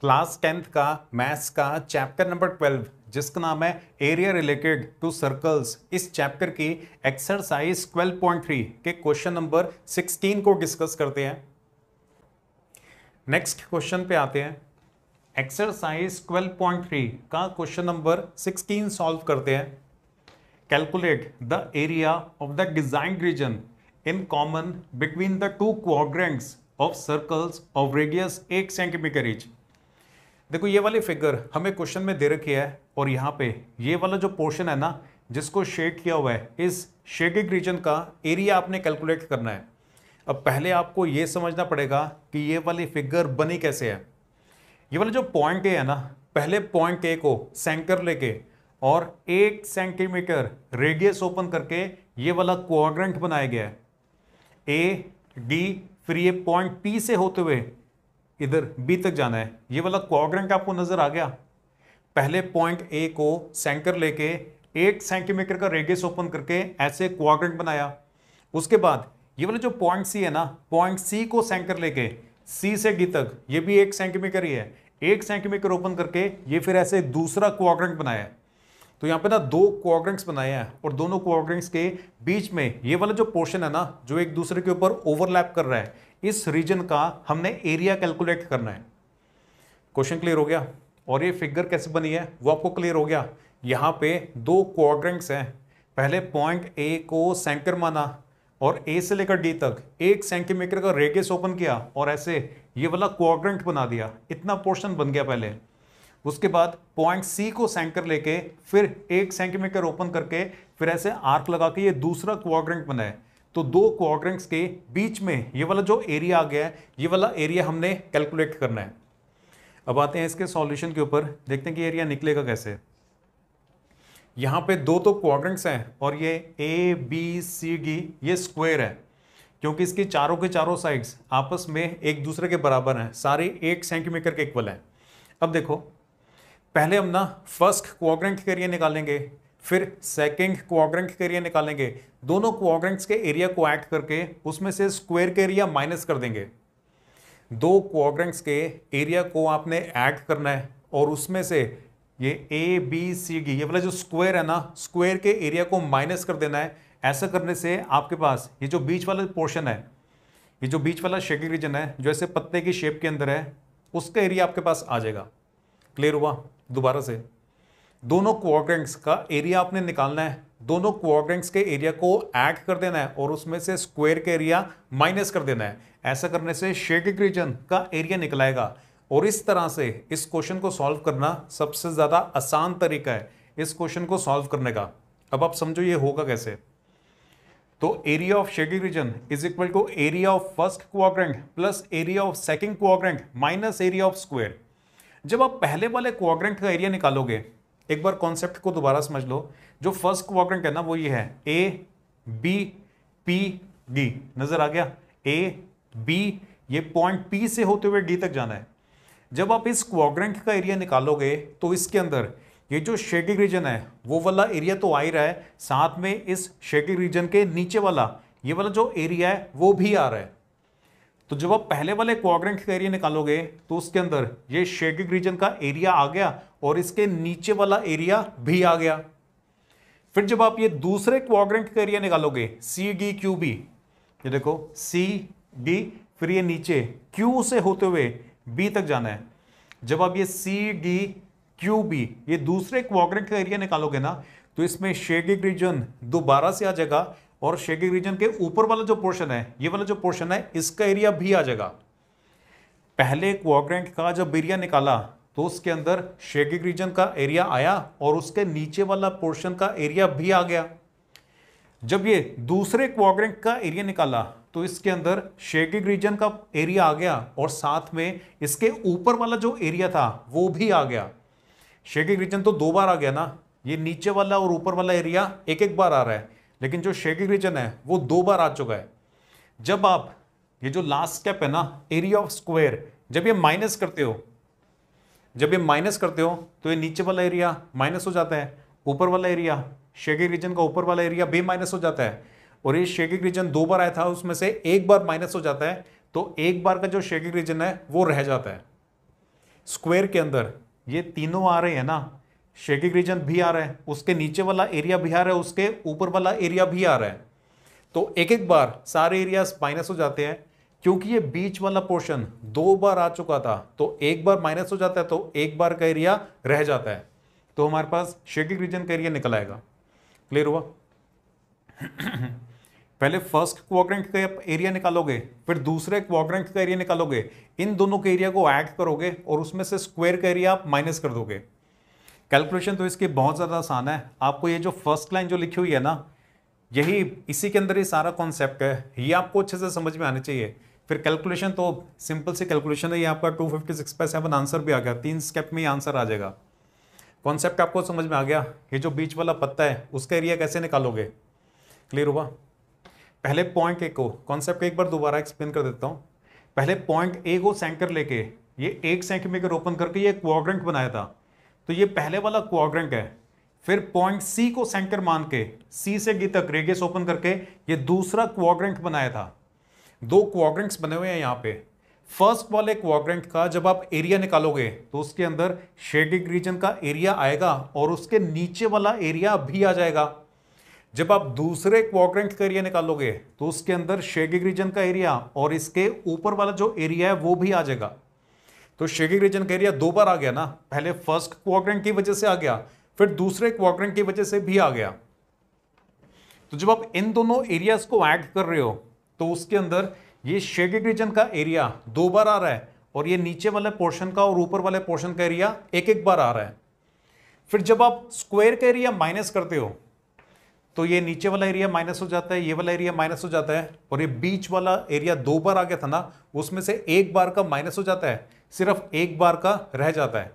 Class 10th का maths का chapter number 12 जिसका नाम है एरिया रिलेटेड टू सर्कल्स, इस चैप्टर की एक्सरसाइज 12.3 के क्वेश्चन नंबर 16 को डिस्कस करते हैं। नेक्स्ट क्वेश्चन पे आते हैं। एक्सरसाइज 12.3 का क्वेश्चन नंबर 16 सॉल्व करते हैं। Calculate the area of the designed region in common between the two quadrants of circles of radius 8 centimetre each. देखो ये वाली फिगर हमें क्वेश्चन में दे रखी है और यहाँ पे ये वाला जो पोर्शन है ना जिसको शेड किया हुआ है, इस शेडेड रीजन का एरिया आपने कैलकुलेट करना है। अब पहले आपको ये समझना पड़ेगा कि ये वाली फिगर बनी कैसे है। ये वाला जो पॉइंट ए है ना, पहले पॉइंट ए को सेंटर लेके और 1 सेंटीमीटर रेडियस ओपन करके ये वाला क्वाड्रेंट बनाया गया है ए डी, फिर ये पॉइंट पी से होते हुए इधर बी तक जाना है। ये वाला क्वाड्रेंट आपको नजर आ गया। पहले पॉइंट ए को सेंटर लेके 8 सेंटीमीटर का रेडियस ओपन करके ऐसे क्वाड्रेंट बनाया। उसके बाद ये वाला जो पॉइंट सी है ना, पॉइंट सी को सेंटर लेके सी से डी तक, ये भी 1 सेंटीमीटर ही है, 1 सेंटीमीटर ओपन करके ये फिर ऐसे दूसरा क्वाड्रेंट बनाया है। तो यहाँ पे ना 2 क्वाड्रेंट्स बनाए हैं और दोनों क्वाड्रेंट्स के बीच में ये वाला जो पोर्शन है ना जो एक दूसरे के ऊपर ओवरलैप कर रहा है, इस रीजन का हमने एरिया कैलकुलेट करना है। क्वेश्चन क्लियर हो गया? और ये फिगर कैसे बनी है वो आपको क्लियर हो गया। यहाँ पे 2 क्वाड्रेंट्स हैं। पहले पॉइंट ए को सेंटर माना और ए से लेकर डी तक 1 सेंटीमीटर का रेडियस ओपन किया और ऐसे ये वाला क्वाड्रेंट बना दिया। इतना पोर्शन बन गया पहले। उसके बाद पॉइंट सी को सेंटर लेके फिर 1 सेंटीमीटर ओपन करके फिर ऐसे आर्क लगा के ये दूसरा क्वाड्रेंट बनाए। तो 2 क्वाड्रेंट्स के बीच में ये वाला जो एरिया आ गया है, ये वाला एरिया हमने कैलकुलेट करना है। अब आते हैं इसके सॉल्यूशन के ऊपर, देखते हैं कि एरिया निकलेगा कैसे। यहाँ पे 2 तो क्वाड्रेंट्स हैं और ये ए बी सी डी ये स्क्वायर है क्योंकि इसकी चारों के चारों साइड्स आपस में एक दूसरे के बराबर हैं, सारे 1 सेंटीमीटर के इक्वल हैं। अब देखो पहले हम ना फर्स्ट क्वाड्रेंट के एरिया निकालेंगे, फिर सेकंड क्वाड्रेंट के एरिया निकालेंगे। दोनों क्वाड्रेंट्स के एरिया को ऐड करके उसमें से स्क्वायर के एरिया माइनस कर देंगे। 2 क्वाड्रेंट्स के एरिया को आपने ऐड करना है और उसमें से ये ए बी सी डी ये वाला जो स्क्वायर है ना, स्क्वायर के एरिया को माइनस कर देना है। ऐसा करने से आपके पास ये जो बीच वाला पोर्शन है, ये जो बीच वाला शेडेड रीजन है जो ऐसे पत्ते की शेप के अंदर है, उसका एरिया आपके पास आ जाएगा। क्लियर हुआ? दोबारा से दोनों क्वाड्रेंट्स का एरिया आपने निकालना है, दोनों क्वाड्रेंट्स के एरिया को ऐड कर देना है और उसमें से स्क्वायर के एरिया माइनस कर देना है। ऐसा करने से शेडेड रीजन का एरिया निकलाएगा। और इस तरह से इस क्वेश्चन को सॉल्व करना सबसे ज्यादा आसान तरीका है इस क्वेश्चन को सॉल्व करने का। अब आप समझो ये होगा कैसे। तो area of shaded region is equal to area of first quadrant plus area of second quadrant minus area of square. जब आप पहले वाले क्वाड्रेंट का एरिया निकालोगे, एक बार कॉन्सेप्ट को दोबारा समझ लो। जो फर्स्ट क्वाड्रेंट है ना वो ये है ए बी पी डी, नजर आ गया? ए बी ये पॉइंट पी से होते हुए डी तक जाना है। जब आप इस क्वाड्रेंट का एरिया निकालोगे तो इसके अंदर ये जो शेडेड रीजन है वो वाला एरिया तो आ ही रहा है, साथ में इस शेडेड रीजन के नीचे वाला ये वाला जो एरिया है वो भी आ रहा है। तो जब आप पहले वाले क्वाड्रेंट का एरिया निकालोगे तो उसके अंदर ये शेडेड रीजन का एरिया आ गया और इसके नीचे वाला एरिया भी आ गया। फिर जब आप ये दूसरे क्वाड्रेंट का एरिया निकालोगे सी डी क्यू बी, ये देखो सी डी फिर ये नीचे क्यू से होते हुए बी तक जाना है। जब आप ये सी डी क्यू बी ये दूसरे क्वाड्रेंट का एरिया निकालोगे ना तो इसमें शेडेड रीजन दोबारा से आ जाएगा और शेडेड रीजन के ऊपर वाला जो पोर्शन है, ये वाला जो पोर्शन है, इसका एरिया भी आ जाएगा। पहले क्वाड्रेंट का जब एरिया निकाला तो उसके अंदर शेडेड रीजन का एरिया आया और उसके नीचे वाला पोर्शन का एरिया भी आ गया। जब ये दूसरे क्वाड्रेंट का एरिया निकाला तो इसके अंदर शेडेड रीजन का एरिया आ गया और साथ में इसके ऊपर वाला जो एरिया था वो भी आ गया। शेडेड रीजन तो 2 बार आ गया ना, ये नीचे वाला और ऊपर वाला एरिया एक बार आ रहा है, लेकिन जो शेडेड रीजन है वो 2 बार आ चुका है। जब आप ये जो लास्ट स्टेप है ना एरिया ऑफ स्क्वायर, जब ये माइनस करते हो, जब ये माइनस करते हो तो ये नीचे वाला एरिया माइनस हो जाता है, ऊपर वाला एरिया शेडेड रीजन का ऊपर वाला एरिया भी माइनस हो जाता है। और ये शेडेड रीजन 2 बार आया था उसमें से 1 बार माइनस हो जाता है, तो 1 बार का जो शेडेड रीजन है वो रह जाता है। स्क्वायर के अंदर ये तीनों आ रहे हैं ना, शेडिंग रीजन भी आ रहा है, उसके नीचे वाला एरिया भी आ रहा है, उसके ऊपर वाला एरिया भी आ रहा है। तो एक एक बार सारे एरियाज माइनस हो जाते हैं, क्योंकि ये बीच वाला पोर्शन 2 बार आ चुका था, तो एक बार माइनस हो जाता है, तो एक बार का एरिया रह जाता है, तो हमारे पास शेडिंग रीजन का एरिया निकल आएगा। क्लियर हुआ? पहले फर्स्ट क्वाड्रेंट का एरिया निकालोगे, फिर दूसरे क्वाड्रेंट का एरिया निकालोगे, इन दोनों के एरिया को ऐड करोगे और उसमें से स्क्वायर का एरिया आप माइनस कर दोगे। कैलकुलेशन तो इसकी बहुत ज़्यादा आसान है। आपको ये जो फर्स्ट लाइन जो लिखी हुई है ना, यही इसी के अंदर ही सारा कॉन्सेप्ट है, ये आपको अच्छे से समझ में आने चाहिए। फिर कैलकुलेशन तो सिंपल सी कैलकुलेशन है, ये आपका 256/7 आंसर भी आ गया, 3 स्टेप में ही आंसर आ जाएगा। कॉन्सेप्ट आपको समझ में आ गया। ये जो बीच वाला पत्ता है उसका एरिया कैसे निकालोगे, क्लियर हुआ? पहले पॉइंट ए को, कॉन्सेप्ट एक बार दोबारा एक्सप्लेन कर देता हूँ। पहले पॉइंट ए को सेंटर लेके ये 1 सेंटीमीटर ओपन करके ये क्वाड्रेंट बनाया था, तो ये पहले वाला क्वाड्रेंट है। फिर पॉइंट सी को सेंटर मान के सी से डी तक रेडियस ओपन करके ये दूसरा क्वाड्रेंट बनाया था। 2 क्वाड्रेंट्स बने हुए हैं यहाँ पे। फर्स्ट वाले क्वाड्रेंट का जब आप एरिया निकालोगे तो उसके अंदर शेडिंग रीजन का एरिया आएगा और उसके नीचे वाला एरिया भी आ जाएगा। जब आप दूसरे क्वाड्रेंट का एरिया निकालोगे तो उसके अंदर शेडिंग रीजन का एरिया और इसके ऊपर वाला जो एरिया है वो भी आ जाएगा। तो शेडिंग रीजन का एरिया 2 बार आ गया ना, पहले फर्स्ट क्वाड्रेंट की वजह से आ गया, फिर दूसरे क्वाड्रेंट की वजह से भी आ गया। तो जब आप इन दोनों एरियाज को ऐड कर रहे हो तो उसके अंदर ये शेडिंग रीजन का एरिया 2 बार आ रहा है और ये नीचे वाले पोर्शन का और ऊपर वाले पोर्शन का एरिया एक एक बार आ रहा है। फिर जब आप स्क्वायर का एरिया माइनस करते हो तो ये नीचे वाला एरिया माइनस हो जाता है, ये वाला एरिया माइनस हो जाता है, और ये बीच वाला एरिया 2 बार आ गया था ना, उसमें से एक बार का माइनस हो जाता है, सिर्फ एक बार का रह जाता है।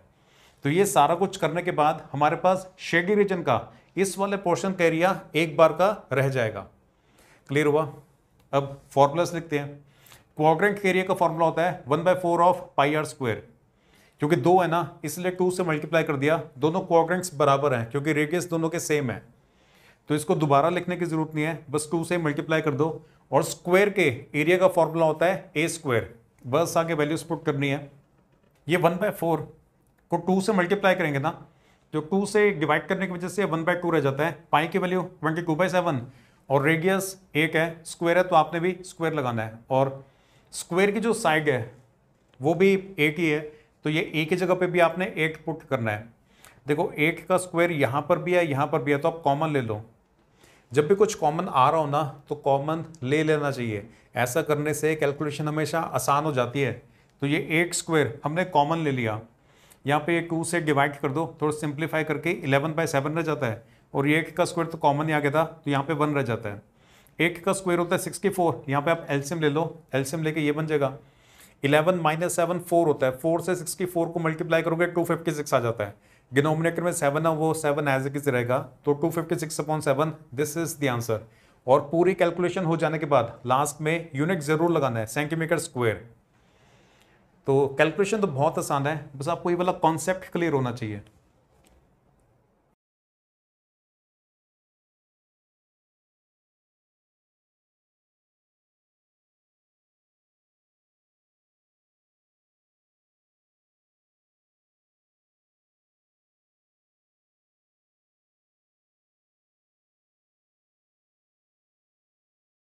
तो ये सारा कुछ करने के बाद हमारे पास शेडिंग रीजन का इस वाले पोर्शन का एरिया एक बार का रह जाएगा। क्लियर हुआ? अब फॉर्मूलास लिखते हैं। क्वाड्रेंट के एरिया का फॉर्मूला होता है 1/4 ऑफ पाई आर स्क्वायर। क्योंकि 2 है ना, इसलिए 2 से मल्टीप्लाई कर दिया। दोनों क्वाड्रेंट्स बराबर हैं क्योंकि रेडियस दोनों के सेम है, तो इसको दोबारा लिखने की जरूरत नहीं है, बस 2 से मल्टीप्लाई कर दो। और स्क्वायर के एरिया का फॉर्मूला होता है ए स्क्वायर, बस आगे वैल्यूज पुट करनी है। ये 1/4 को 2 से मल्टीप्लाई करेंगे ना, तो 2 से डिवाइड करने की वजह से 1/2 रह जाता है। पाई की वैल्यू 22/7 और रेडियस 1 है, स्क्वायर है तो आपने भी स्क्वायर लगाना है, और स्क्वायर की जो साइड है वो भी 1 ही है, तो ये ए की जगह पे भी आपने 8 पुट करना है। देखो 8 का स्क्वायर यहाँ पर भी है, यहाँ पर भी है, तो आप कॉमन ले लो। जब भी कुछ कॉमन आ रहा हो ना तो कॉमन ले लेना चाहिए, ऐसा करने से कैलकुलेशन हमेशा आसान हो जाती है। तो ये 8 स्क्वायर हमने कॉमन ले लिया, यहाँ पे 2 से डिवाइड कर दो, थोड़ा सिंप्लीफाई करके 11/7 रह जाता है, और ये 1 का स्क्वायर तो कॉमन ही आ गया था तो यहाँ पे 1 रह जाता है। 1 का स्क्वायर होता है 64, यहाँ पे आप एलसीएम ले लो, एलसीएम लेके ये बन जाएगा 11 - 7 4 होता है, 4 से 64 को मल्टीप्लाई करोगे 256 आ जाता है। डिनोमिनेटर में 7 है, वो 7 एज इट इज रहेगा, तो 256/7 दिस इज द आंसर। और पूरी कैलकुलेशन हो जाने के बाद लास्ट में यूनिट जरूर लगाना है, सेंटीमीटर स्क्वायर। तो कैलकुलेशन तो बहुत आसान है, बस आपको ये वाला कॉन्सेप्ट क्लियर होना चाहिए।